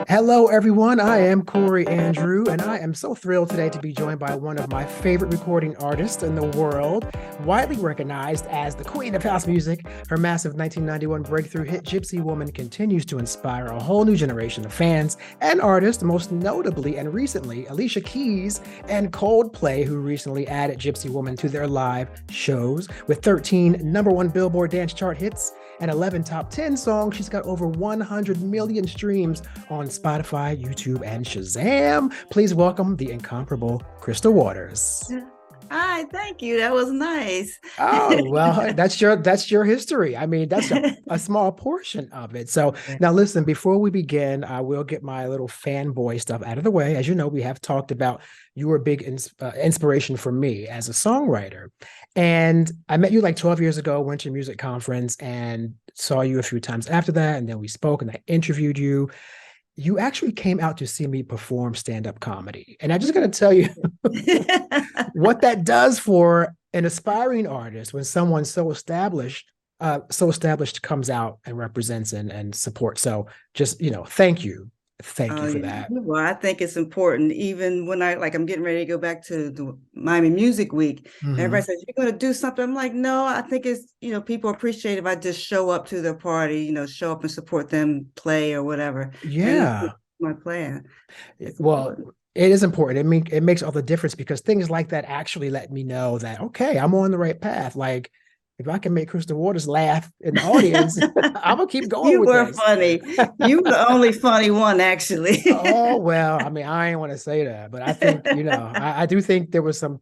Hello, everyone. I am Corey Andrew, and I am so thrilled today to be joined by one of my favorite recording artists in the world, widely recognized as the queen of house music. Her massive 1991 breakthrough hit Gypsy Woman continues to inspire a whole new generation of fans and artists, most notably and recently Alicia Keys and Coldplay, who recently added Gypsy Woman to their live shows. With 13 number one Billboard dance chart hits and 11 top 10 songs, she's got over 100 million streams on Spotify, YouTube, and Shazam. Please welcome the incomparable Crystal Waters. Hi, thank you. That was nice. Oh, well, that's your history. I mean, that's a small portion of it. So now listen, before we begin, I will get my little fanboy stuff out of the way. As you know, we have talked about you were a big inspiration for me as a songwriter. And I met you like 12 years ago, went to a music conference and saw you a few times after that. And then we spoke and I interviewed you. You actually came out to see me perform stand-up comedy. And I'm just going to tell you what that does for an aspiring artist when someone so established comes out and represents and supports. So just, thank you. Thank you for that. Well, I think it's important. Even when I'm getting ready to go back to the Miami Music Week, and everybody says, you're going to do something. I'm like, no, I think it's, people appreciate if I just show up to their party, show up and support them, play or whatever. Yeah. My plan. Well, it is important. I mean, it makes all the difference because things like that actually let me know that, okay, I'm on the right path. Like, if I can make Crystal Waters laugh in the audience, I'm gonna keep going. You with were this. funny. You were the only funny one, actually. Oh, well, I mean, I ain't want to say that, but I think, I do think there was some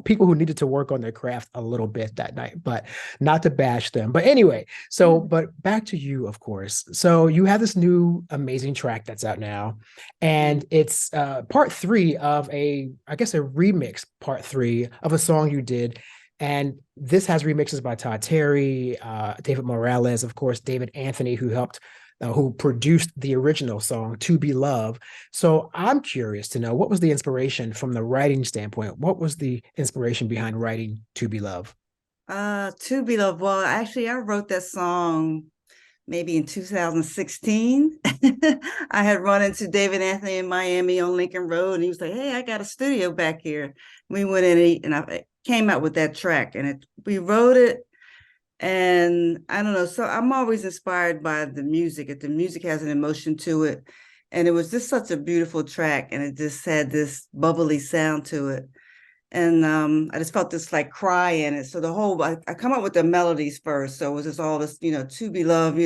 people who needed to work on their craft a little bit that night, but not to bash them. But anyway, but back to you, of course. So you have this new amazing track that's out now, and it's part three of a remix part three of a song you did. And this has remixes by Todd Terry, David Morales, of course, David Anthony, who produced the original song, To Be Love. So I'm curious to know, what was the inspiration from the writing standpoint? What was the inspiration behind writing To Be Love? To Be Love. Well, actually, I wrote that song maybe in 2016. I had run into David Anthony in Miami on Lincoln Road, and he was like, hey, I got a studio back here. We went in and I came out with that track, and we wrote it. And I don't know, so I'm always inspired by the music. If the music has an emotion to it, and it was just such a beautiful track, and it just had this bubbly sound to it. And I just felt this like cry in it. So I come up with the melodies first. So it was just all this, to be loved,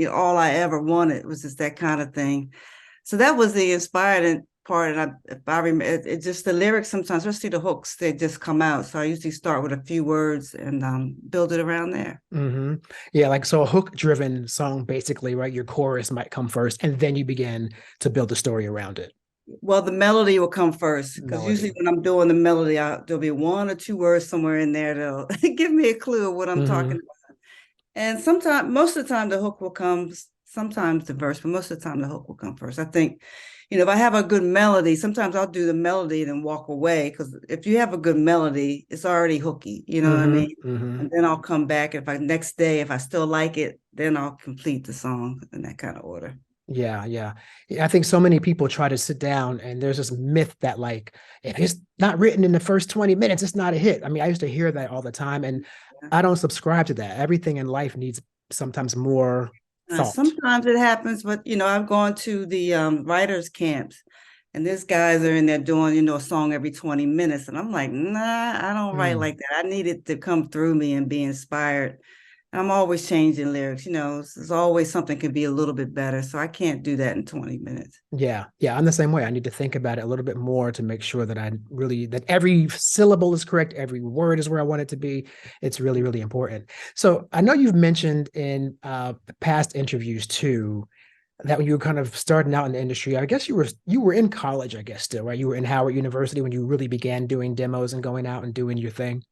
all I ever wanted was just that kind of thing. So that was the inspiring part. And if I remember, it just the lyrics sometimes, especially the hooks, they just come out. So I usually start with a few words and build it around there. Mm-hmm. Yeah, so a hook-driven song, basically, right? Your chorus might come first, and then you begin to build the story around it. Well, the melody will come first, because usually when I'm doing the melody, there'll be one or two words somewhere in there that'll give me a clue of what I'm talking about. And most of the time, the hook will come. Sometimes the verse, but most of the time the hook will come first. I think, if I have a good melody, sometimes I'll do the melody and then walk away, because if you have a good melody, it's already hooky, what I mean? And then I'll come back. Next day, if I still like it, then I'll complete the song in that kind of order. Yeah. I think so many people try to sit down, and there's this myth that if it's not written in the first 20 minutes, it's not a hit. I mean, I used to hear that all the time, and I don't subscribe to that. Everything in life needs sometimes more thought. Sometimes it happens, but I've gone to the writers' camps, and these guys are in there doing, a song every 20 minutes. And I'm like, nah, I don't write like that. I need it to come through me and be inspired. I'm always changing lyrics, there's always something can be a little bit better. So I can't do that in 20 minutes. Yeah. I'm the same way. I need to think about it a little bit more to make sure that that every syllable is correct. Every word is where I want it to be. It's really, really important. So I know you've mentioned in past interviews too, that when you were kind of starting out in the industry, I guess you were in college, I guess still, right? You were in Howard University when you really began doing demos and going out and doing your thing.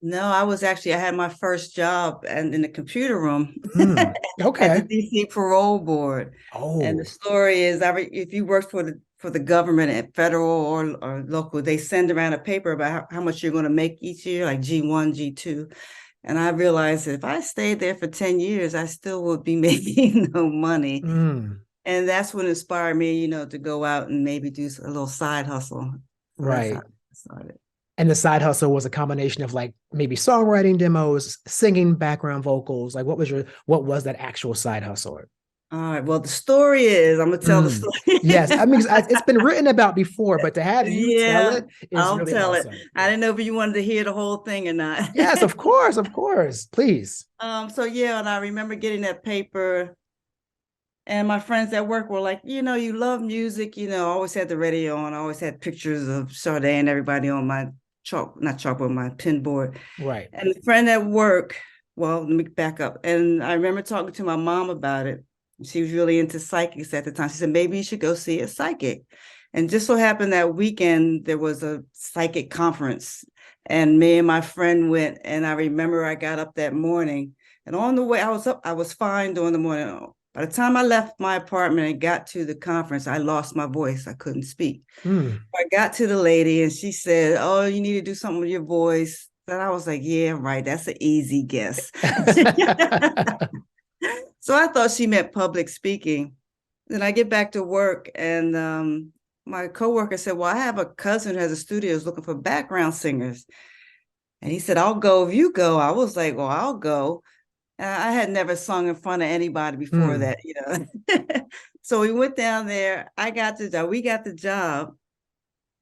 No, I had my first job in the computer room okay. at the DC Parole Board. Oh. And the story is, if you work for the government at federal or local, they send around a paper about how much you're going to make each year, like G1, G2. And I realized that if I stayed there for 10 years, I still would be making no money. And that's what inspired me, to go out and maybe do a little side hustle. So that's how Right. I started. And the side hustle was a combination of like maybe songwriting demos, singing background vocals. Like what was that actual side hustle? All right. Well, the story is, I'm gonna tell the story. Yes, I mean it's been written about before, but to have you tell Yeah, it is I'll really tell it. awesome. I didn't know if you wanted to hear the whole thing or not. Yes, of course, please. So yeah, and I remember getting that paper, and my friends at work were like, you love music, I always had the radio on, I always had pictures of Sade and everybody on my not chalkboard, my pin board. Right. And a friend at work, well, let me back up. And I remember talking to my mom about it. She was really into psychics at the time. She said, maybe you should go see a psychic. And just so happened that weekend, there was a psychic conference. And me and my friend went. And I remember I got up that morning. And on the way, I was fine during the morning. By the time I left my apartment and got to the conference, I lost my voice. I couldn't speak. I got to the lady and she said, oh, you need to do something with your voice. And I was like, yeah, right. That's an easy guess. So I thought she meant public speaking. Then I get back to work and my coworker said, well, I have a cousin who has a studio who's looking for background singers. And he said, I'll go if you go. I was like, well, I'll go. I had never sung in front of anybody before that, So we went down there. We got the job.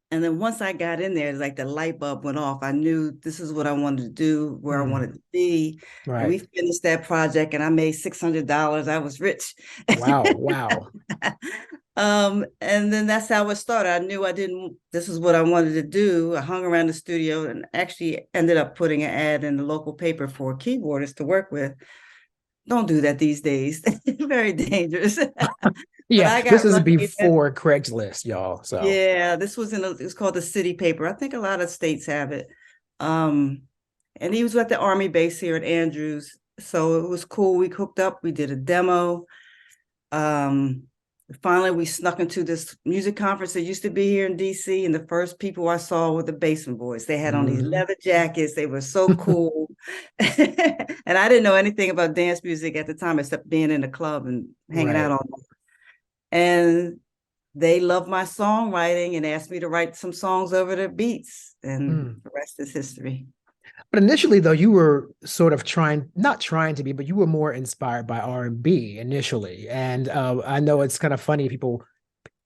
And then once I got in there, it's like the light bulb went off. I knew this is what I wanted to do, where I wanted to be. Right. And we finished that project and I made $600. I was rich. Wow. And then that's how it started. I knew this is what I wanted to do. I hung around the studio and actually ended up putting an ad in the local paper for keyboardists to work with. Don't do that these days. Very dangerous. Yeah, this is before Craigslist, y'all. So yeah, this was it's called the city paper. I think a lot of states have it. And he was at the Army base here at Andrews. So it was cool. We hooked up, we did a demo. Finally, we snuck into this music conference that used to be here in DC. And the first people I saw were the Basement Boys. They had on these leather jackets. They were so cool. And I didn't know anything about dance music at the time, except being in the club and hanging out all night. And they loved my songwriting and asked me to write some songs over their beats. And the rest is history. But initially, though, you were sort of not trying to be, but you were more inspired by R&B initially. And I know it's kind of funny.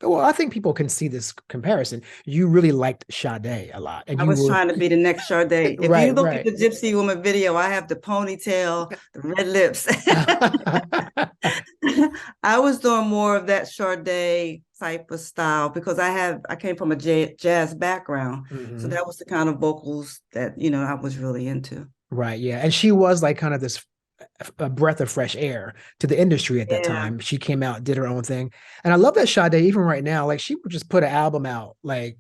I think people can see this comparison. You really liked Sade a lot. And I was trying to be the next Sade. If you look at the Gypsy Woman video, I have the ponytail, the red lips. I was doing more of that Sade type of style because I came from a jazz background. So that was the kind of vocals that, I was really into. Right. Yeah. And she was like kind of this a breath of fresh air to the industry at that time. She came out, did her own thing. And I love that Sade, even right now, like she would just put an album out like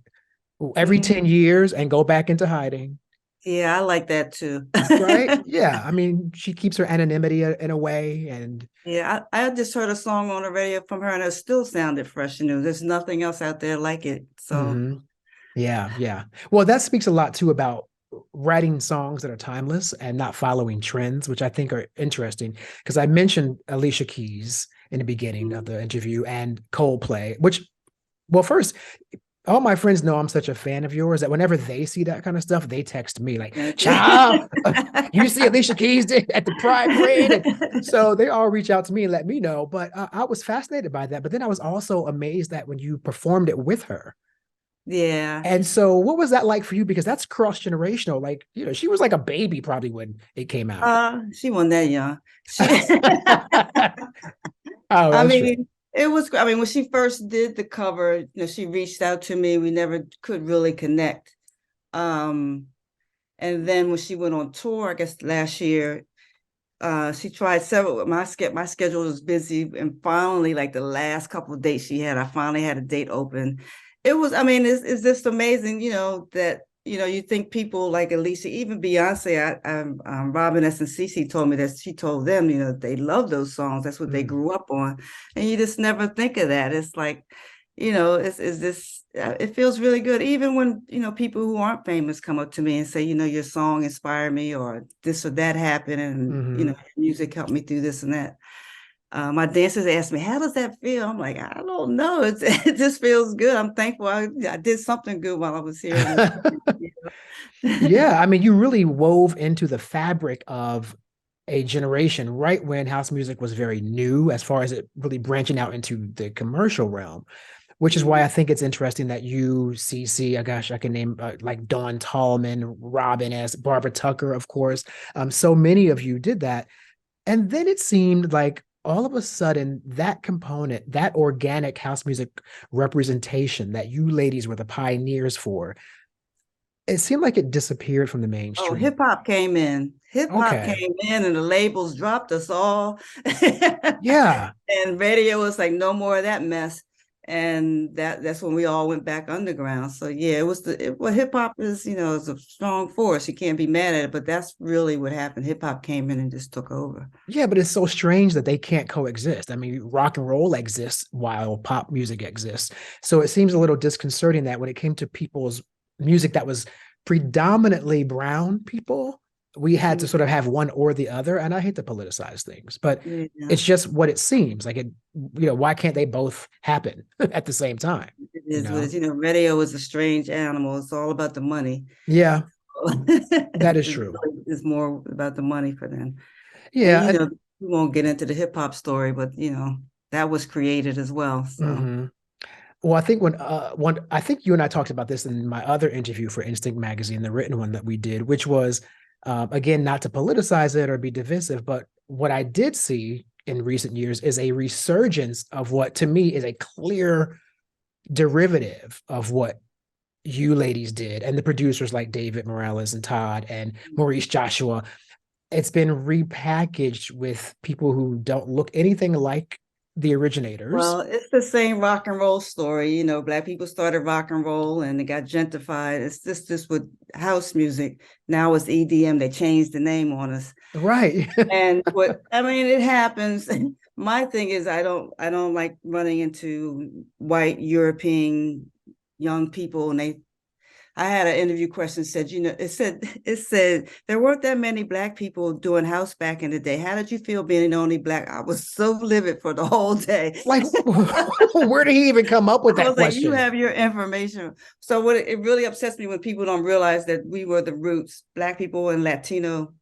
every 10 years and go back into hiding. Yeah, I like that too. Right? Yeah. I mean, she keeps her anonymity in a way. And yeah, I just heard a song on the radio from her and it still sounded fresh and new. There's nothing else out there like it. So yeah. Well, that speaks a lot too about writing songs that are timeless and not following trends, which I think are interesting. Because I mentioned Alicia Keys in the beginning of the interview and Coldplay, first, all my friends know I'm such a fan of yours that whenever they see that kind of stuff, they text me like, "Child, you see Alicia Keys at the Pride Parade?" And so they all reach out to me and let me know. But I was fascinated by that. But then I was also amazed that when you performed it with her. Yeah. And so what was that like for you? Because that's cross-generational. Like, she was like a baby probably when it came out. She wasn't that young. It was, when she first did the cover, she reached out to me. We never could really connect. And then when she went on tour, I guess last year, she tried several, my schedule was busy. And finally, like the last couple of dates she had, I finally had a date open. It was, it's just amazing, that, you think people like Alicia, even Beyonce, Robin S. and Cece told me that she told them, they love those songs. That's what they grew up on. And you just never think of that. It's like, it feels really good. Even when, people who aren't famous come up to me and say, your song inspired me or this or that happened. And, music helped me through this and that. my dancers asked me, how does that feel? I'm like, I don't know. It just feels good. I'm thankful I did something good while I was here. Yeah, I mean, you really wove into the fabric of a generation right when house music was very new as far as it really branching out into the commercial realm, which is why I think it's interesting that you, CC, gosh, I can name like Dawn Tallman, Robin S., Barbara Tucker, of course. So many of you did that. And then it seemed like all of a sudden that component, that organic house music representation that you ladies were the pioneers for, it seemed like it disappeared from the Oh, mainstream. hip hop came in. Hip hop Okay. came in, and the labels dropped us all. Yeah. And radio was like, no more of that mess. And that's when we all went back underground. So yeah, well, hip hop is, is a strong force. You can't be mad at it, but that's really what happened. Hip hop came in and just took over. Yeah, but it's so strange that they can't coexist. I mean, rock and roll exists while pop music exists. So it seems a little disconcerting that when it came to people's music that was predominantly brown people, we had to sort of have one or the other. And I hate to politicize things, but Yeah. it's just what it seems like. Why can't they both happen at the same time? It is what it is. Radio is a strange animal. It's all about the money. Yeah, that is true. It's more about the money for them. Yeah. And we won't get into the hip hop story, but that was created as well. So Mhm. Well, I think I think you and I talked about this in my other interview for Instinct Magazine, the written one that we did, which was again, not to politicize it or be divisive, but what I did see in recent years is a resurgence of what to me is a clear derivative of what you ladies did and the producers like David Morales and Todd and Maurice Joshua. It's been repackaged with people who don't look anything like the originators. well, it's the same rock and roll story. Black people started rock and roll and it got gentrified. It's just with house music. Now it's EDM. They changed the name on us. Right. And it happens. My thing is I don't like running into white European young people, and I had an interview question said, it said there weren't that many Black people doing house back in the day. How did you feel being the only Black? I was so livid for the whole day. Like, where did he even come up with that question? You have your information. So it really upsets me when people don't realize that we were the roots. Black people and Latino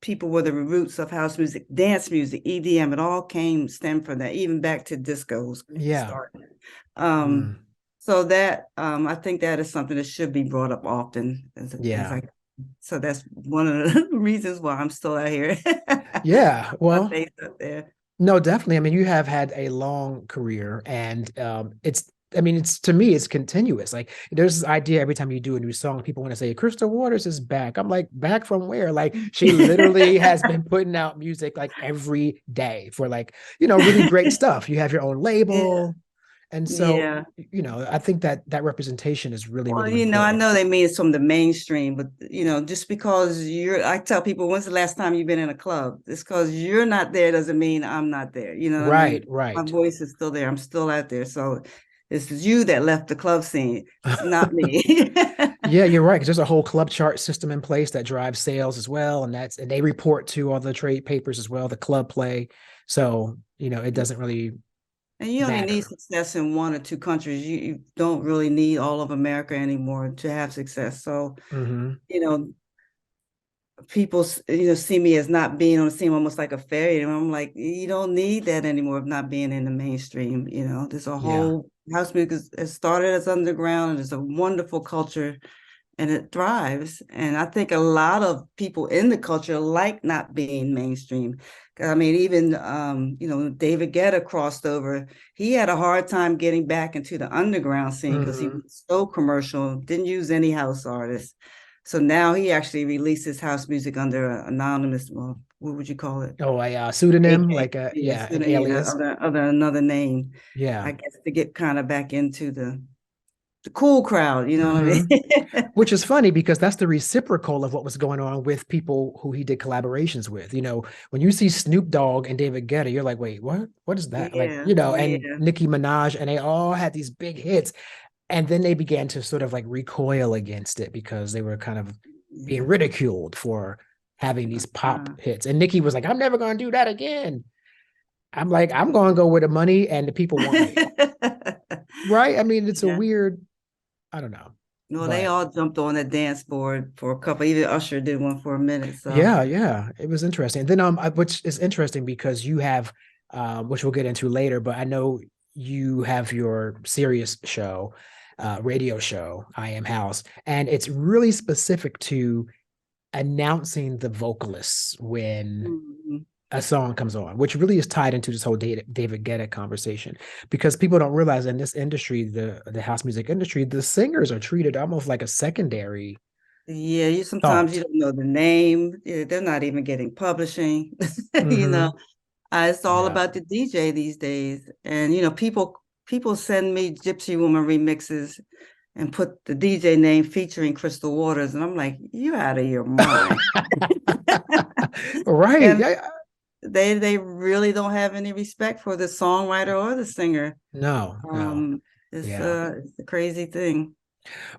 people were the roots of house music, dance music, EDM. It all stemmed from that, even back to discos. Yeah. Started. So that I think that is something that should be brought up often. So that's one of the reasons why I'm still out here. Yeah, well, up there. No, definitely. I mean, you have had a long career, and it's to me, it's continuous. Like, there's this idea every time you do a new song, people want to say Crystal Waters is back. I'm like, back from where? Like, she literally has been putting out music like every day for really great stuff. You have your own label. Yeah. And so, I think that representation is really, really important. I know they mean it's from the mainstream, but, just because I tell people, when's the last time you've been in a club? It's because you're not there doesn't mean I'm not there. Right. My voice is still there. I'm still out there. So this is you that left the club scene. It's not me. Yeah, you're right. Because there's a whole club chart system in place that drives sales as well. And they report to all the trade papers as well, the club play. So, it doesn't really And you only need success in one or two countries. You don't really need all of America anymore to have success. So, people, see me as not being on the scene, almost like a fairy. And I'm like, you don't need that anymore of not being in the mainstream. There's a whole house music has started as underground, and it's a wonderful culture, and it thrives. And I think a lot of people in the culture like not being mainstream. I mean, even, David Guetta crossed over. He had a hard time getting back into the underground scene because he was so commercial, didn't use any house artists. So now he actually releases house music under an anonymous, well, what would you call it? Oh, a pseudonym, an alias. Under another name. Yeah. I guess to get kind of back into the cool crowd, you know what I mean? Which is funny because that's the reciprocal of what was going on with people who he did collaborations with. When you see Snoop Dogg and David Guetta, you're like, wait, what? What is that? And Nicki Minaj, and they all had these big hits. And then they began to sort of like recoil against it because they were kind of being ridiculed for having these pop hits. And Nicki was like, I'm never going to do that again. I'm like, I'm going to go where the money and the people want me. Right? I mean, it's a Yeah. weird, I don't know. Well, they But all jumped on the dance board for a couple. Even Usher did one for a minute. So yeah, it was interesting. And then which is interesting because you have which we'll get into later, but I know you have your Sirius show, radio show, I Am House, and it's really specific to announcing the vocalists when mhm. a song comes on, which really is tied into this whole David Guetta conversation, because people don't realize in this industry, the house music industry, the singers are treated almost like a secondary Yeah, you sometimes you thought. don't know the name. Yeah, they're not even getting publishing. You know, Hmm. it's all Yeah. about the DJ these days. And people send me Gypsy Woman remixes and put the DJ name featuring Crystal Waters, and I'm like, you out of your mind. Right. And Yeah. they really don't have any respect for the songwriter or the singer. No. It's Yeah. it's a crazy thing.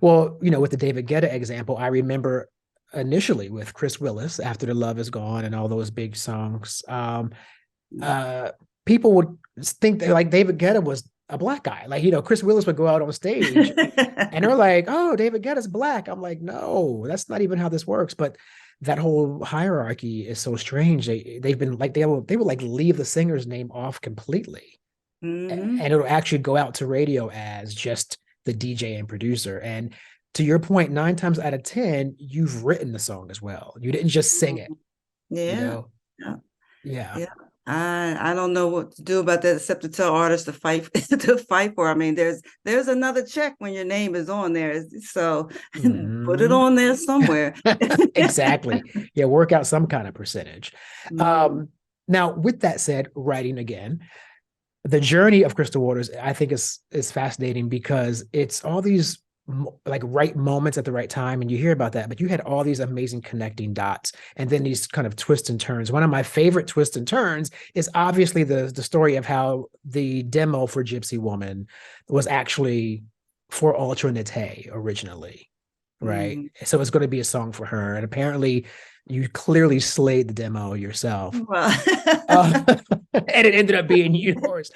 Well, with the David Guetta example, I remember initially with Chris Willis, After the Love Is Gone and all those big songs, uh, people would think that like David Guetta was a black guy. Like, Chris Willis would go out on stage and they're like, "Oh, David Guetta's black." I'm like, "No, that's not even how this works." But that whole hierarchy is so strange. They've been like they will like leave the singer's name off completely, Hmm. and it'll actually go out to radio as just the DJ and producer. And to your point, 9 times out of 10, you've written the song as well. You didn't just sing it, you Yeah. know? Yeah. Yeah. Yeah. I don't know what to do about that except to tell artists to fight to fight for. I mean, there's another check when your name is on there. So put it Hmm. on there somewhere. Exactly. Yeah, work out some kind of percentage. Mm. Um, Now, with that said, writing again, the journey of Crystal Waters, I think is fascinating because it's all these like right moments at the right time, and you hear about that, but you had all these amazing connecting dots, and then these kind of twists and turns. One of my favorite twists and turns is obviously the story of how the demo for Gypsy Woman was actually for Alternate originally, right? Mm. So it's going to be a song for her, and apparently you clearly slayed the demo yourself. Well, uh, and it ended up being yours.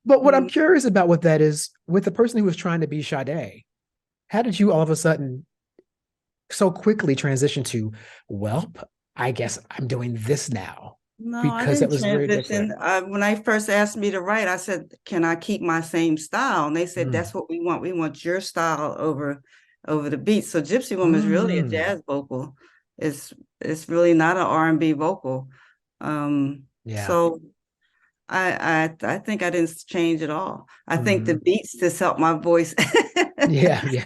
But what I'm mm, curious about with that is with the person who was trying to be Sade, how did you all of a sudden so quickly transition to, well, I guess I'm doing this now? no, I Because it didn't was very different. transition. When I first asked me to write, I said, "Can I keep my same style?" And they said, Mm. "That's what we want. We want your style over the beat." So Gypsy Woman is really a Mm. jazz vocal. It's it's really not an R&B vocal. Yeah. So I think I didn't change at all. I think the Hmm. beats just helped my voice Yeah. Yeah.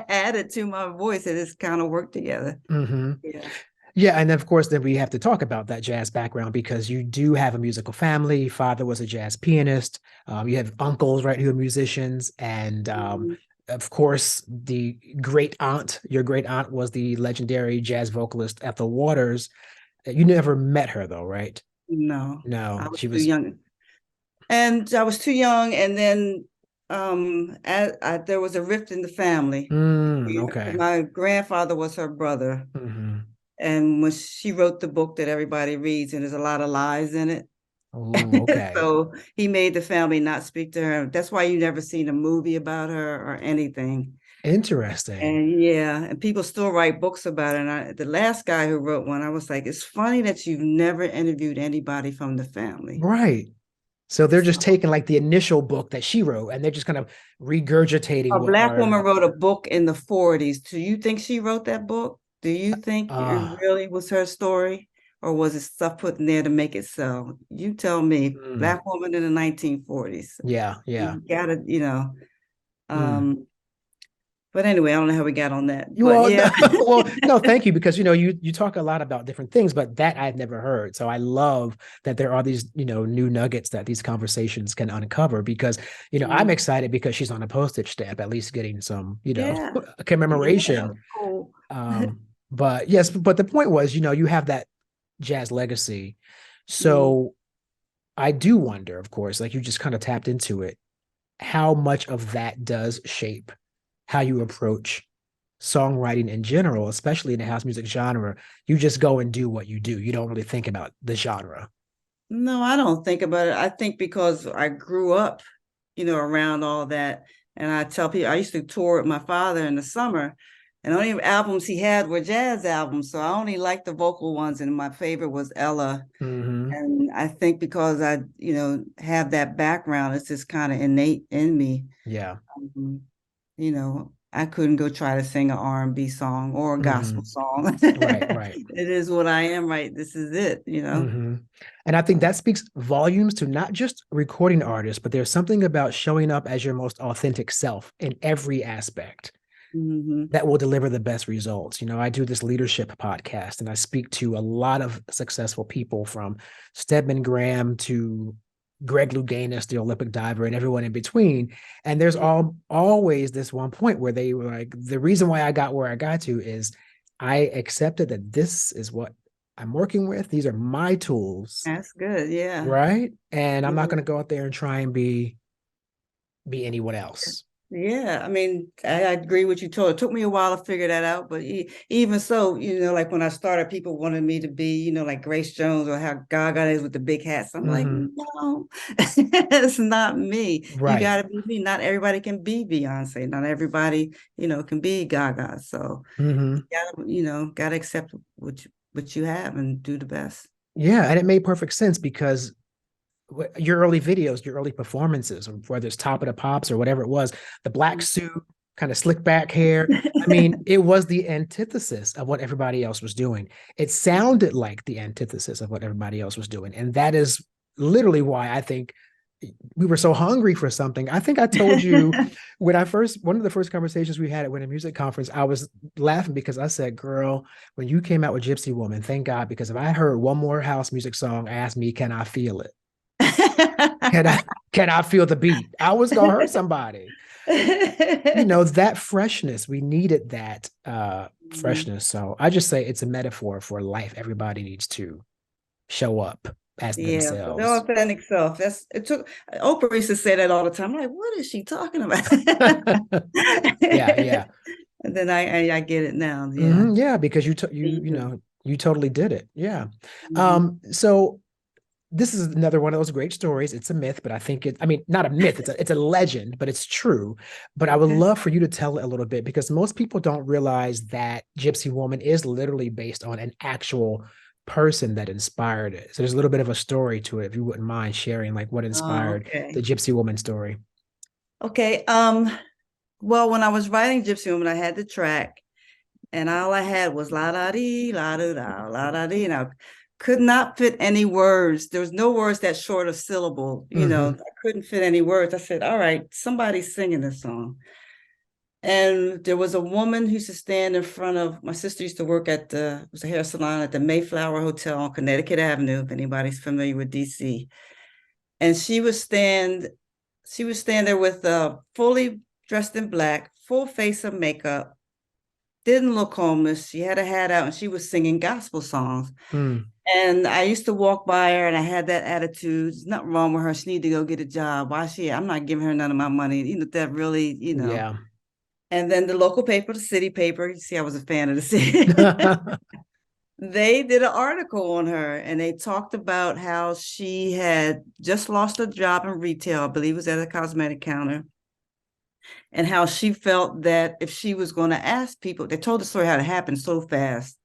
added to my voice, and it's kind of worked together. Hmm. Yeah. Yeah, and of course, then we have to talk about that jazz background because you do have a musical family. Father was a jazz pianist. You have uncles, right, who are musicians, and Mhm. of course, the great aunt. Your great aunt was the legendary jazz vocalist Ethel Waters. You never met her, though, right? No, I No, was she too was. young. And I was too young, and then there was a rift in the family. Okay. My grandfather was her brother, Hmm. and when she wrote the book that everybody reads, and there's a lot of lies in it, Oh, okay. so he made the family not speak to her. That's why you never seen a movie about her or anything. Interesting. And yeah, and people still write books about it. And the last guy who wrote one, I was like, it's funny that you've never interviewed anybody from the family. Right. So they're just So taking like the initial book that she wrote and they're just kind of regurgitating a what black are woman wrote a book in the 40s. Do you think she wrote that book? Do you think it uh really was her story? Or was it stuff put in there to make it sell? You tell me, mm, black woman in the 1940s. yeah. You gotta, Mm. um, but anyway, I don't know how we got on that. You But all no, yeah. well, no, thank you because you talk a lot about different things, but that I've never heard. So I love that there are these, new nuggets that these conversations can uncover because, I'm Mm. excited because she's on a postage stamp, at least getting some, Yeah. Yeah, that commemoration. was cool. But yes, but the point was, you have that jazz legacy. Mm. So I do wonder, of course, like you just kind of tapped into it, how much of that does shape how you approach songwriting in general, especially in the house music genre. You just go and do what you do. You don't really think about the genre. No, I don't think about it. I think because I grew up, around all that. And I tell people I used to tour with my father in the summer, and the only albums he had were jazz albums. So I only liked the vocal ones, and my favorite was Ella. Mm-hmm. And I think because I, have that background, it's just kind of innate in me. Yeah. Um, I couldn't go try to sing an R&B song or a Mm-hmm. gospel song. Right, right. It is what I am, right? This is it. Mm-hmm. And I think that speaks volumes to not just recording artists, but there's something about showing up as your most authentic self in every aspect Mm-hmm. that will deliver the best results. I do this leadership podcast and I speak to a lot of successful people from Stedman Graham to Greg Louganis, the Olympic diver, and everyone in between. And there's always this one point where they were like, the reason why I got where I got to is I accepted that this is what I'm working with. These are my tools, That's good. Yeah. right? And I'm not Yeah. going to go out there and try and be anyone else. Yeah, I mean, I agree with you. Told it took me a while to figure that out, but even so, like when I started, people wanted me to be, like Grace Jones or how Gaga is with the big hats. I'm like, Mm-hmm. no, it's not me. You Right. got to be me. Not everybody can be Beyonce. Not everybody, can be Gaga. So Mm-hmm. you gotta accept what you have and do the best. Yeah, and it made perfect sense because your early videos, your early performances, whether it's Top of the Pops or whatever it was, the black suit, kind of slick back hair. I mean, it was the antithesis of what everybody else was doing. It sounded like the antithesis of what everybody else was doing. And that is literally why I think we were so hungry for something. I think I told you when one of the first conversations we had at Winter Music Conference, I was laughing because I said, girl, when you came out with Gypsy Woman, thank God, because if I heard one more house music song, ask me, can I feel it? Can I can I feel the beat? I was gonna hurt somebody. That freshness. We needed that freshness. So I just say it's a metaphor for life. Everybody needs to show up as Yeah, for the themselves. authentic self. It took Oprah used to say that all the time. I'm like, what is she talking about? Yeah, yeah. And then I get it now. Yeah. Yeah, because Mhm. you totally did it. Yeah. Mhm. So this is another one of those great stories. It's a myth, but I mean, not a myth, it's a legend, but it's true. But I would Okay. love for you to tell it a little bit because most people don't realize that Gypsy Woman is literally based on an actual person that inspired it. So there's a little bit of a story to it, if you wouldn't mind sharing, like what Oh, inspired the okay. Gypsy Woman story. Okay. Well, when I was writing Gypsy Woman, I had the track, and all I had was la da dee, la da da, la da dee. And I could not fit any words. There was no words that short of syllable. Mm-hmm. I couldn't fit any words. I said, all right, somebody's singing this song. And there was a woman who used to stand in front of, my sister used to work it was a hair salon at the Mayflower Hotel on Connecticut Avenue, if anybody's familiar with DC. And she would stand there with fully dressed in black, full face of makeup, didn't look homeless. She had a hat out and she was singing gospel songs. Mm. And I used to walk by her and I had that attitude. There's nothing wrong with her. She need to go get a job. I'm not giving her none of my money. That really. Yeah. And then the local paper, the city paper, you see, I was a fan of the city. They did an article on her and they talked about how she had just lost a job in retail. I believe it was at a cosmetic counter. And how she felt that if she was going to ask people, they told the story how it happened so fast.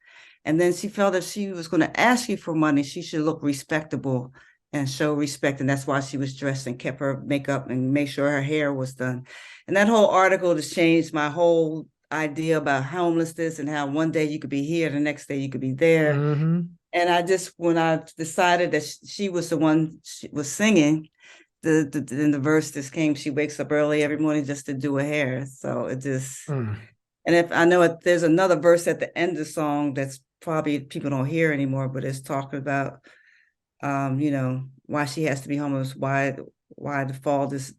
And then she felt if she was going to ask you for money, she should look respectable and show respect. And that's why she was dressed and kept her makeup and made sure her hair was done. And that whole article just changed my whole idea about homelessness and how one day you could be here, the next day you could be there. Mm-hmm. And when I decided that she was the one she was singing, in the verse just came, she wakes up early every morning just to do her hair. So it just, Mm. and if I know it, there's another verse at the end of the song that's probably people don't hear anymore, but it's talking about, why she has to be homeless, why the fault is,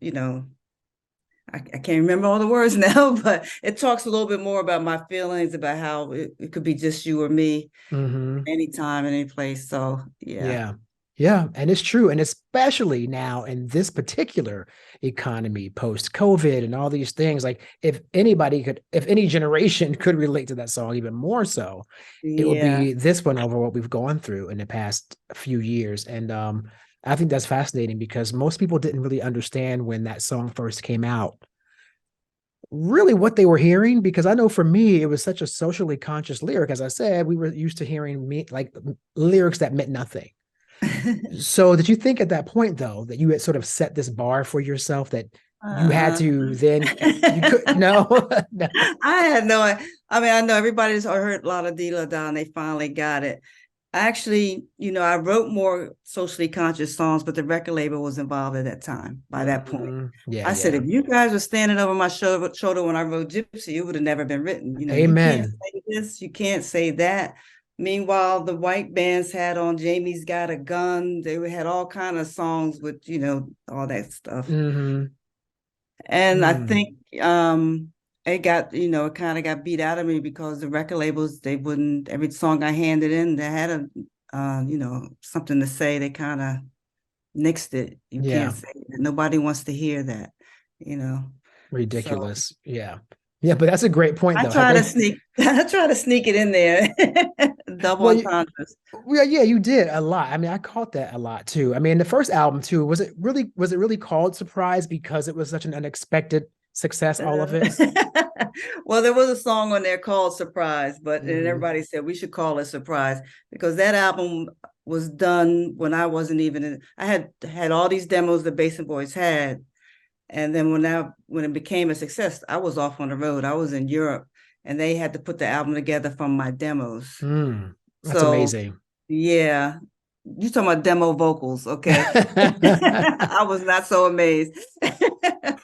I can't remember all the words now, but it talks a little bit more about my feelings about how it could be just you or me Mm-hmm. anytime, any place. So yeah. Yeah. Yeah, and it's true. And especially now in this particular economy, post-COVID and all these things, like if anybody could, if any generation could relate to that song even more so, it would Yeah. be this one over what we've gone through in the past few years. And I think that's fascinating because most people didn't really understand when that song first came out, really what they were hearing. Because I know for me, it was such a socially conscious lyric. As I said, we were used to hearing me like lyrics that meant nothing. So did you think at that point though that you had sort of set this bar for yourself that you had Uh, to then you could no no I had no, I mean, I know everybody's heard a lot of D La Da and they finally got it. Actually, I wrote more socially conscious songs, but the record label was involved at that time, by that point. Yeah, I said, yeah. if you guys were standing over my shoulder when I wrote Gypsy, it would have never been written. You can't Amen. say this, you can't say that. Meanwhile, the white bands had on Jamie's Got a Gun. They had all kind of songs with, all that stuff. Mm-hmm. And I Mm. think it got, it kind of got beat out of me because the record labels, they wouldn't, every song I handed in, they had something to say. They kind of nixed it. You Yeah. can't say that. Nobody wants to hear that, you know. So Ridiculous. Yeah. Yeah, but that's a great point I though. try to sneak, I try to sneak it in there, double Well, entendres. yeah, you did a lot. I mean, I caught that a lot too. I mean, the first album too, was it really called Surprise because it was such an unexpected success, all of it? Well, there was a song on there called Surprise, but and Mhm. everybody said we should call it Surprise because that album was done when I wasn't even in. I had all these demos the Basin Boys had, and then when it became a success, I was off on the road. I was in Europe, and they had to put the album together from my demos. That's So amazing. yeah, you talking about demo vocals, okay? I was not so amazed.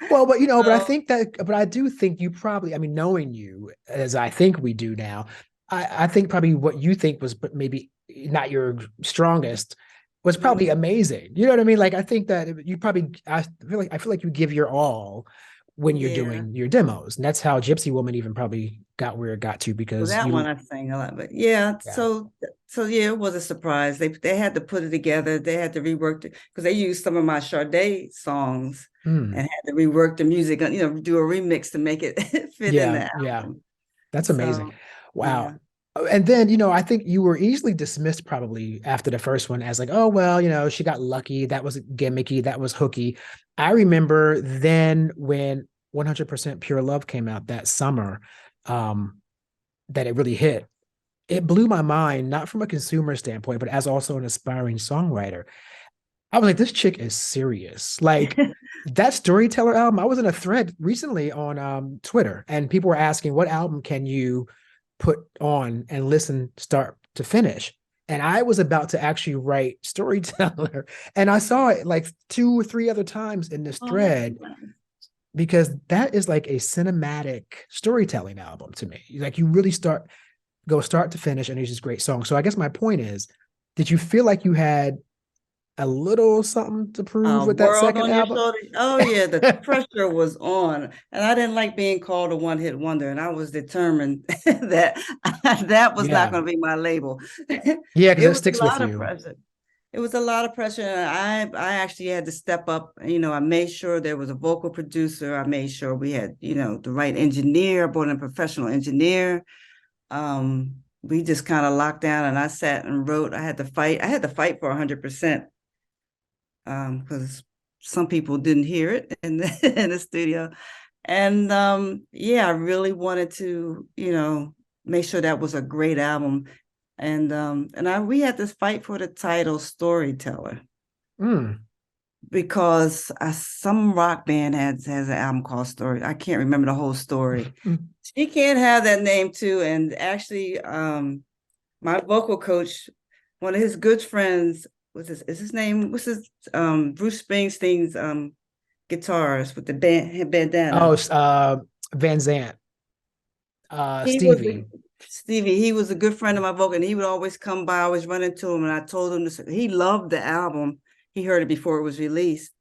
Well, but I So, think but I do think you probably, I mean, knowing you as I think we do now, I think probably what you think was but maybe not your strongest was probably mhm. amazing. You know what I mean? Like I think that you probably, I feel like you give your all when you're Yeah. doing your demos. And that's how Gypsy Woman even probably got where it got to Well, because that one I sang a lot, but yeah, yeah. so yeah, it was a surprise. They had to put it together. They had to rework it because they used some of my Sade songs Hmm. and had to rework the music, do a remix to make it fit in Yeah, the yeah. album. That's amazing. So Wow. yeah. And then, I think you were easily dismissed probably after the first one as like, oh, well, she got lucky. That was gimmicky. That was hooky. I remember then when 100% Pure Love came out that summer, um, that it really hit. It blew my mind, not from a consumer standpoint, but as also an aspiring songwriter. I was like, this chick is serious. Like that Storyteller album, I was in a thread recently on Twitter, and people were asking, what album can you put on and listen start to finish? And I was about to actually write Storyteller, and I saw it like 2 or 3 other times in this Oh, that's thread because that is like a cinematic storytelling album to me. Like you really go start to finish, and it's just great songs. So I guess my point is, did you feel like you had a little something to prove a with that world second on your album? shoulder. Oh yeah, the pressure was on, and I didn't like being called a one-hit wonder, and I was determined that that was not Yeah. going to be my label. Yeah, because It that was a sticks with lot of you. pressure. It was a lot of pressure. And I actually had to step up. I made sure there was a vocal producer. I made sure we had, the right engineer, brought in a professional engineer. We just kind of locked down and I sat and wrote. I had to fight for 100%, because some people didn't hear it in the studio. And yeah, I really wanted to, make sure that was a great album. And we had to fight for the title Storyteller Mm. because some rock band has an album called Story. I can't remember the whole story. She can't have that name too. And actually, my vocal coach, one of his good friends, is his name? What's his Bruce Springsteen's guitarist with the bandana. Oh, Van Zant, He was Stevie. Stevie. He was a good friend of my vocal, and he would always come by. I always run into him, and I told him this. He loved the album. He heard it before it was released,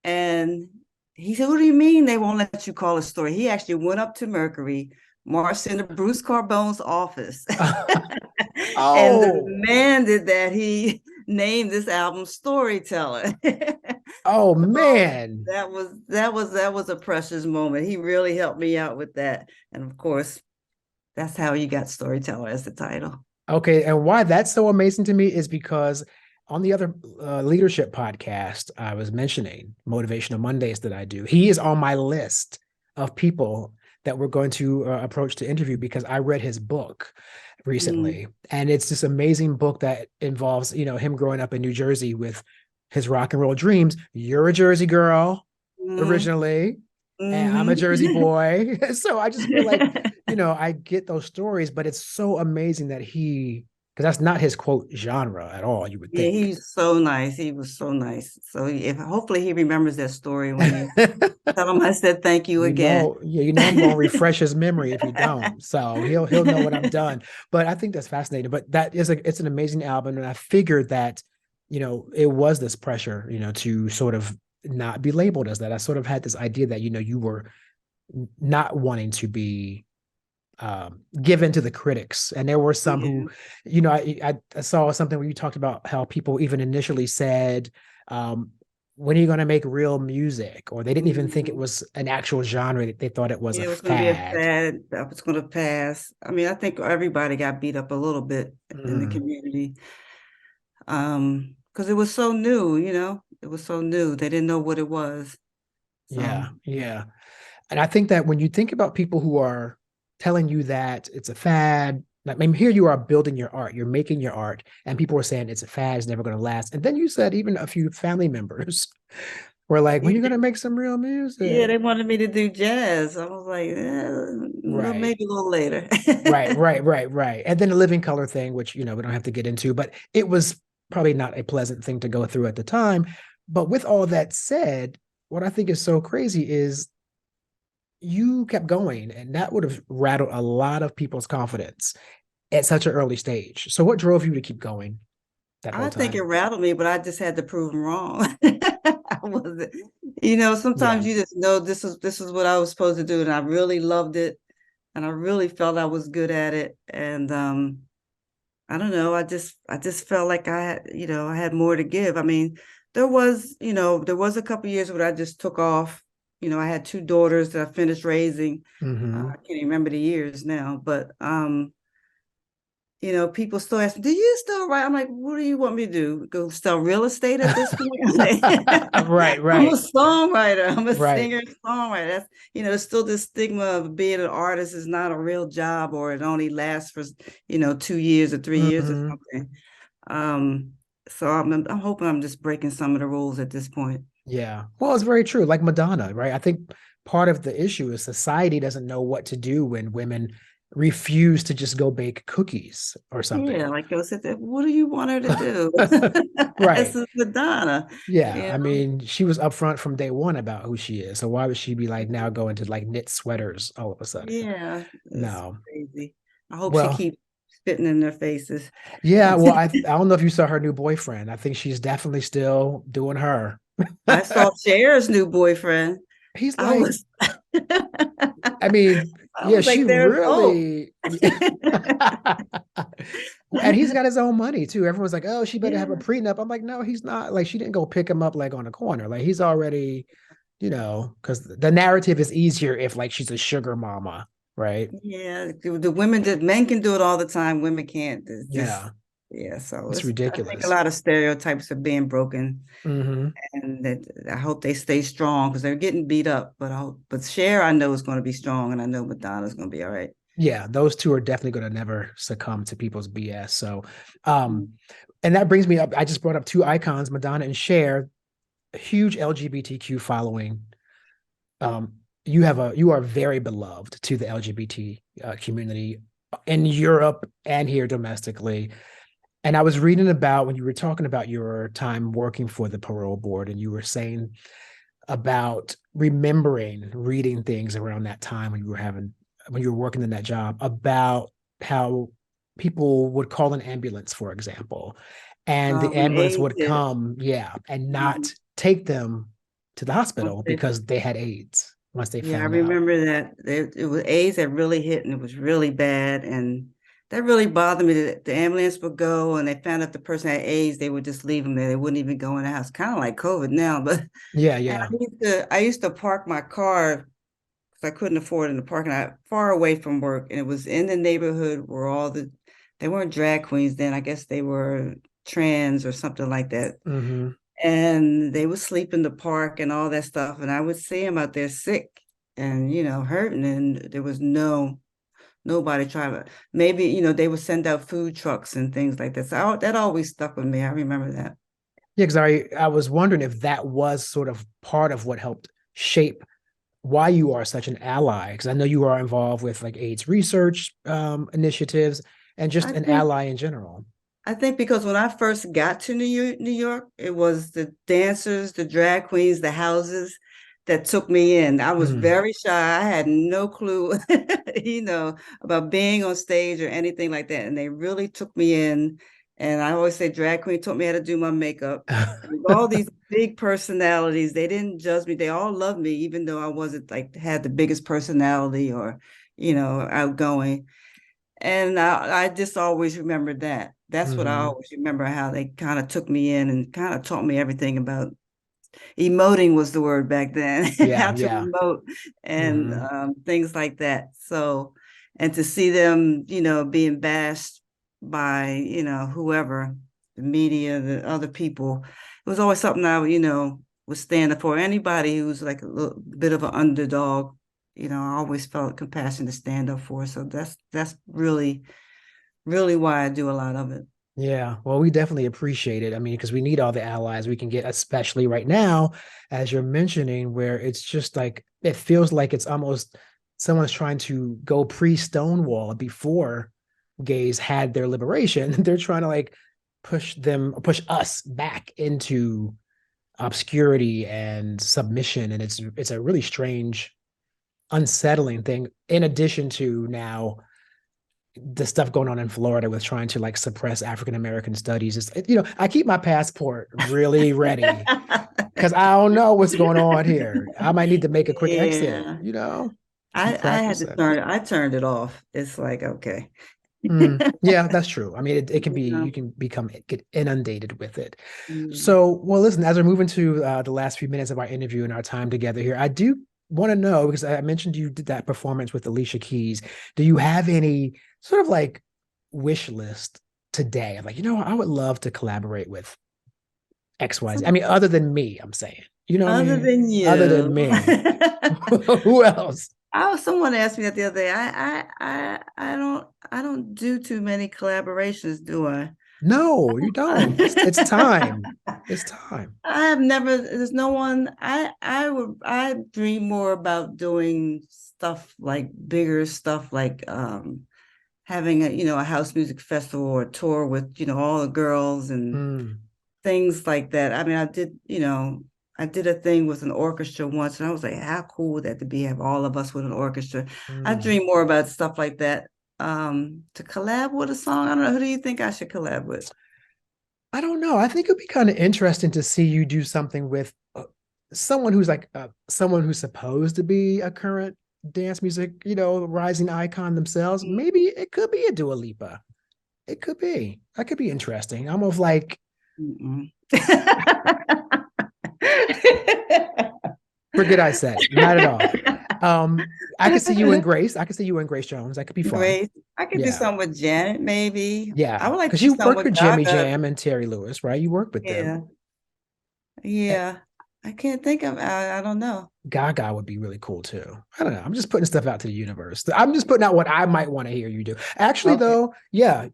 and he said, "What do you mean they won't let you call a story?" He actually went up to Mercury, marched into Bruce Carbone's office, and Oh, demanded that he named this album Storyteller. Oh So man. that was a precious moment. He really helped me out with that. And of course, that's how you got Storyteller as the title. Okay, and why that's so amazing to me is because on the other leadership podcast I was mentioning, Motivational Mondays that I do, he is on my list of people that we're going to approach to interview because I read his book recently, and it's this amazing book that involves, him growing up in New Jersey with his rock and roll dreams. You're a Jersey girl originally, and I'm a Jersey boy. So I just feel like, I get those stories, but it's so amazing that because that's not his quote genre at all, you would Yeah, think. he's so nice. He was so nice. So if hopefully he remembers that story when you tell him I said thank you again. I'm going to refresh his memory if you don't. So he'll know what I've done. But I think that's fascinating. But it's an amazing album. And I figured that, it was this pressure, to sort of not be labeled as that. I sort of had this idea that, you were not wanting to be given to the critics. And there were some who, I saw something where you talked about how people even initially said, when are you going to make real music? Or they didn't even think it was an actual genre. They thought it was Yeah, a it was going to be a fad. fad. That was going to pass. I mean, I think everybody got beat up a little bit in the community. Because it was so new, it was so new. They didn't know what it was. So. Yeah. And I think that when you think about people who are telling you that it's a fad, like, I mean, here you are building your art, you're making your art, and people are saying it's a fad, it's never going to last. And then you said even a few family members were like, when are you going to make some real Yeah, music? they wanted me to do jazz. I was like, Right. maybe a little later. Right. And then the Living Color thing, which, we don't have to get into, but it was probably not a pleasant thing to go through at the time. But with all that said, what I think is so crazy is you kept going, and that would have rattled a lot of people's confidence at such an early stage. So what drove you to keep going that whole I think it time? rattled me, but I just had to prove them wrong. I wasn't, Yeah. sometimes you just know this is what I was supposed to do, and I really loved it, and I really felt I was good at it, and I don't know, I just felt like I had more to give. I mean, there was a couple years where I just took off. I had two daughters that I finished raising. Mm-hmm. I can't remember the years now, but people still ask me, do you still write? I'm like, what do you want me to do? Go sell real estate at this point? Right, I'm a right, songwriter. I'm a right. singer, songwriter. That's, there's still this stigma of being an artist is not a real job, or it only lasts for, 2 years or 3 years or Mm-hmm. something. Um, so I'm hoping I'm just breaking some of the rules at this point. Yeah. Well, it's very true. Like Madonna, right? I think part of the issue is society doesn't know what to do when women refuse to just go bake cookies or Yeah, something. like I said, what do you want her to do? This Right. is Madonna. Yeah. You I know? mean, she was upfront from day one about who she is. So why would she be like now going to like knit sweaters all of a sudden? Yeah, it's No. crazy. I hope she Well, keeps spitting in their faces. yeah. Well, I don't know if you saw her new boyfriend. I think she's definitely still doing her. I saw Cher's new boyfriend. He's I like, was I mean, I yeah, was she like, they're both. really, and he's got his own money too. Everyone's like, oh, she better have a Yeah. prenup. I'm like, no, he's not. Like, she didn't go pick him up like on a corner. Like, he's already, because the narrative is easier if like she's a sugar mama, right? Yeah, the women did men can do it all the time. Women can't. It's just Yeah, yeah. So it's I think a ridiculous. lot of stereotypes are being broken, Hmm. and that I hope they stay strong because they're getting beat up. But Cher, I know is going to be strong, and I know Madonna's going to be all right. Yeah, those two are definitely going to never succumb to people's BS. So, um, Mm. and that brings me up. I just brought up two icons, Madonna and Cher, a huge LGBTQ following. um, you are very beloved to the LGBT community in Europe and here domestically. And I was reading about when you were talking about your time working for the parole board, and you were saying about remembering reading things around that time when you were working in that job about how people would call an ambulance, for example, and the When ambulance AIDS would hit, come, yeah, and mhm. not take them to the Once hospital they because they had AIDS once they Yeah, I found out. remember that it was AIDS that really hit, and it was really bad. And that really bothered me. The ambulance would go and they found out the person had AIDS, they would just leave them there. They wouldn't even go in the house. Kind of like COVID now, but Yeah, and yeah. I used to park my car because I couldn't afford it in the parking lot far away from work. And it was in the neighborhood where they weren't drag queens then. I guess they were trans or something like that. Mm-hmm. And they would sleep in the park and all that stuff. And I would see them out there sick and, hurting. And there was nobody trying to, maybe, they would send out food trucks and things like that. So that always stuck with me. I remember that. Yeah, because I was wondering if that was sort of part of what helped shape why you are such an ally. Because I know you are involved with like AIDS research initiatives and just an ally in general. I think because when I first got to New York, it was the dancers, the drag queens, the houses that took me in. I was very shy. I had no clue, about being on stage or anything like that. And they really took me in. And I always say drag queen taught me how to do my makeup. All these big personalities, they didn't judge me. They all loved me, even though I wasn't like had the biggest personality or, outgoing. And I just always remember that. That's what I always remember, how they kind of took me in and kind of taught me everything about emoting was the word back then, how to emote and things like that. So, and to see them, being bashed by, whoever, the media, the other people, it was always something I, was standing for. Anybody who's like a little bit of an underdog, I always felt compassion to stand up for. So that's really, really why I do a lot of it. Yeah, well, we definitely appreciate it. I mean, because we need all the allies we can get, especially right now, as you're mentioning, where it's just like, it feels like it's almost someone's trying to go pre-Stonewall before gays had their liberation. They're trying to like push us back into obscurity and submission. And it's a really strange, unsettling thing, in addition to now the stuff going on in Florida with trying to like suppress African American studies. Is, I keep my passport really ready because I don't know what's going on here. I might need to make a quick exit. I had to turned it off. It's like, okay. Yeah, that's true. I mean, it can be, you can get inundated with it. Mm. So, well, listen, as we're moving to the last few minutes of our interview and our time together here, I do want to know, because I mentioned you did that performance with Alicia Keys. Do you have any sort of like wish list today? Like, I would love to collaborate with XYZ. I mean, other than me, I'm saying, other than you, other than me, who else? Someone asked me that the other day. I don't do too many collaborations, do I? No, you don't. It's time. It's time. I have never. There's no one. I dream more about doing stuff like bigger stuff, like having a house music festival or a tour with all the girls and things like that. I mean, I did a thing with an orchestra once, and I was like, how cool would that to be, have all of us with an orchestra? I dream more about stuff like that. To collab with a song, I don't know. Who do you think I should collab with? I don't know. I think it'd be kind of interesting to see you do something with someone who's like someone who's supposed to be a current dance music, rising icon themselves. Maybe it could be a Dua Lipa. It could be. That could be interesting. Almost like. Forget I said. Not at all. I could see you and Grace. I could see you and Grace Jones. That could be fun. Grace. I could do something with Janet, maybe. Yeah. I would like because you worked with Jimmy Jam and Terry Lewis, right? You worked with them. Yeah. I can't think of, I don't know. Gaga would be really cool too. I don't know. I'm just putting stuff out to the universe. I'm just putting out what I might want to hear you do. Actually, though,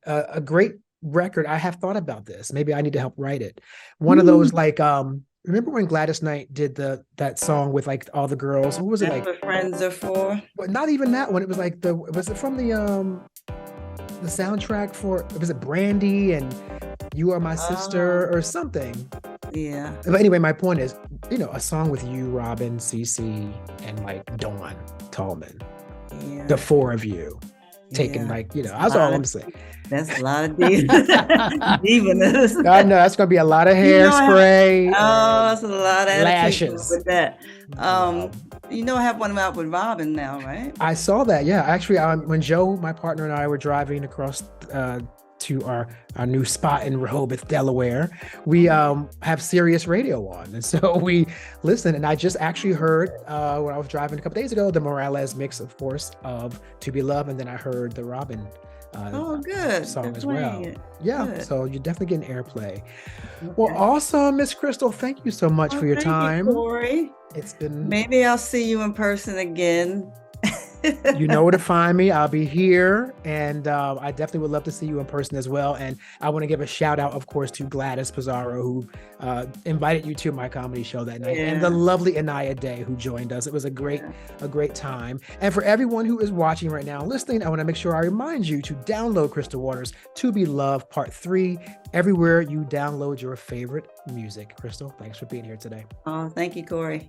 a great record. I have thought about this. Maybe I need to help write it. One of those like, remember when Gladys Knight did that song with like all the girls? What was it like? What friends are for? But not even that one. It was like was it from the soundtrack for, was it Brandy and You Are My Sister or something? Yeah. But anyway, my point is, a song with you, Robin, Cece, and like Dawn Tallman. Yeah. The four of you. taking Yeah. like, that's all I'm saying. That's a lot of diviness. I know that's gonna be a lot of hairspray. That's a lot of lashes with that. Wow. I have one out with Robin now, right? I saw that. Yeah, actually, when Joe, my partner, and I were driving across to our new spot in Rehoboth, Delaware, we have Sirius Radio on, and so we listen. And I just actually heard when I was driving a couple days ago the Morales mix, of course, of "To Be Loved," and then I heard the Robin good song as well. Yeah, good. So you're definitely getting airplay. Okay. Well, awesome, Miss Crystal. Thank you so much for your time. You, Corey. It's been. Maybe I'll see you in person again. You know where to find me. I'll be here, and I definitely would love to see you in person as well. And I want to give a shout out, of course, to Gladys Pizarro, who invited you to my comedy show that night, and the lovely Anaya Day, who joined us. It was a great time. And for everyone who is watching right now and listening, I want to make sure I remind you to download Crystal Waters' To Be Loved Part 3 everywhere you download your favorite music. Crystal, thanks for being here today. Oh, thank you, Corey.